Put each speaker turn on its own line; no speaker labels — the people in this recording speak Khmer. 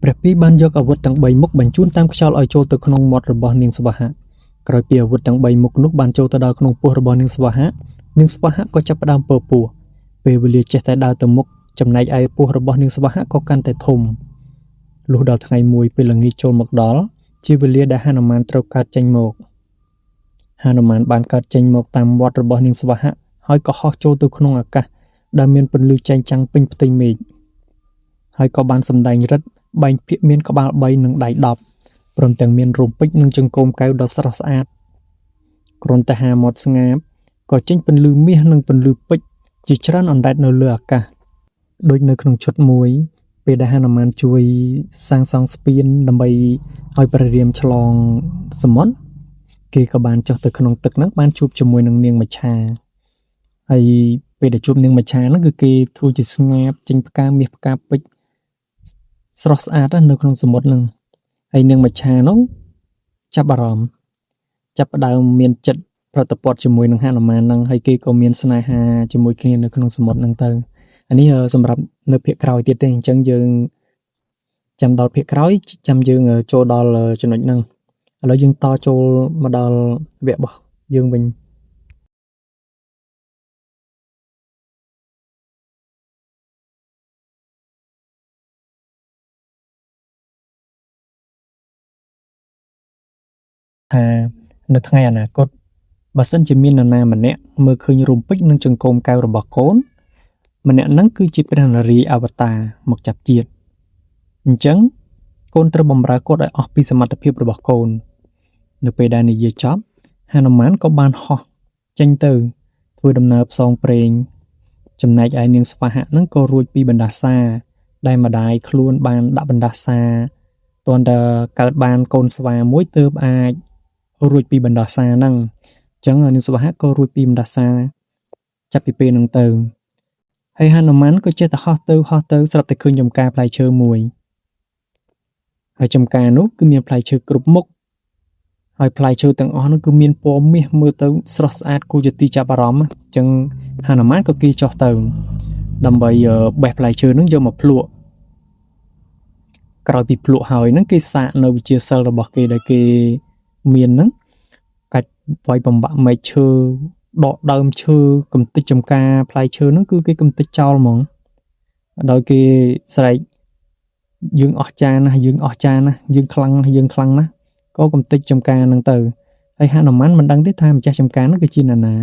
ព្រះពីបានយកអាវុធទាំង3មុខបញ្ជូនតាមខ្យល់ឲ្យចូលទៅក្នុងមាត់របស់នាងស្វាហៈក្រោយពីអាវុធទាំង3មុខនោះបានចូលទៅដល់ក្នុងពោះរបស់នាងស្វាហៈក៏ចាប់ផ្ដើមពើពោះពេលវេលាចេះតែដើរទៅមុខចំណែកឯពោះរបស់នាងស្វាហៈក៏កាន់តែធំលុះដល់ថ្ងៃមួយពេលល្ងាចចូលមកដល់ជាវេលាដែលហនុមានត្រូវកើតចេញមកហនុមានបានកើតចេញមកតាមមាត់របស់នាងស្វាហៈហើយក៏ហោះចូលទៅក្នុងអាកាសដែលមានពន្លឺចែងចាំងពេញផ្ទៃមេឃហើយក៏បានសម្ដែងរិទ្ធបែងភាគមានក្បាល3និងដៃ10ព្រមទាំងមានរោមពេជ្រនិងចង្កូមកែវដ៏ស្រស់ស្អាតគ្រាន់តែហាមាត់ស្ងាបក៏ចេញពន្លឺមាសនិងពន្លឺពេជ្រជាច្រើនអណ្ដែតនៅលើអាកាសដូចនៅក្នុងឈុតមួយពេលដែលហនុមានជួយសាងសង់ស្ពានដើម្បីឲ្យព្រះរាមឆ្លងសមុទ្រគេក៏បានចុះទៅក្នុងទឹកហ្នឹងបានជួបជាមួយនឹងនាងមច្ឆាហើយពេលដែលជួបនាងមច្ឆាហ្នឹងគឺគេធ្វើជាស្ងាបចេញផ្កាមាសផ្កាពេជ្រស្រស់ស្អាតនៅក្នុងសមុទ្រហ្នឹងហើយនាងមច្ឆានោះចាប់អារម្មណ៍ចាប់ផ្ដើមមានចិត្តប្រតិព័ទ្ធជាមួយនឹងហនុមានហ្នឹងហើយគេក៏មានស្នេហាជាមួយគ្នានៅក្នុងសមុទ្រហ្នឹងទៅអានេះសម្រាប់នៅភាគក្រោយទៀតទេអញ្ចឹងយើងចាំដល់ភាគក្រោយចាំយើងចូលដល់ចំណុចហ្នឹងឥឡូវយើងតចូលមកដល់វគ្គរបស់យើងវិញថានៅថ្ងៃអនាគតបើសិនជាមាននរណាម្នាក់មើលឃើញរោមពេជ្រនិងចង្កូមកែវរបស់កូនម្នាក់ហ្នឹងគឺជាព្រះនារីអវតារមកចាប់ជាតិអញ្ចឹងកូនត្រូវបម្រើគាត់ឲ្យអស់ពីសមត្ថភាពរបស់កូននៅពេលដែលនិយាយចប់ហនុមានក៏បានហោះចេញទៅធ្វើដំណើរផ្សងព្រេងចំណែកឯនាងស្វាហៈហ្នឹងក៏រួចពីបណ្ដាសាដែលម្ដាយខ្លួនបានដាក់បណ្ដាសាទាន់តែកើតបានកូនស្វាមួយទើបអាចរួចពីបណ្ដាសាហ្នឹងអញ្ចឹងនាងស្វាហៈក៏រួចពីបណ្ដាសាចាប់ពីពេលហ្នឹងទៅហើយហនុមានក៏ចេះតែហោះទៅស្រាប់តែឃើញចំការផ្លែឈើមួយហើយចំការនោះគឺមានផ្លែឈើគ្រប់មុខហើយផ្លែឈើទាំងអស់នោះគឺមានពណ៌មាសមើលទៅស្រស់ស្អាតគួរជាទីចាប់អារម្មណ៍អញ្ចឹងហនុមានក៏គីចុះទៅដើម្បីបេះផ្លែឈើនោះយកមកភ្លក់ក្រោយពីភ្លក់ហើយហ្នឹងគេសាកនៅវិជាសិលរបស់គេដែលគេមានហ្នឹងកាច់វាយបំបាក់មែកឈើដកដើមឈើកំទេចចំការផ្លែឈើហ្នឹងគឺគេកំទេចចោលហ្មងដោយគេស្រែកយើងអស់ចាណាស់យើងខ្លាំងណាស់ក៏កំទេចចំការហ្នឹងទៅហើយហនុមានមិនដឹងទេថាម្ចាស់ចំការហ្នឹងគឺជានរណា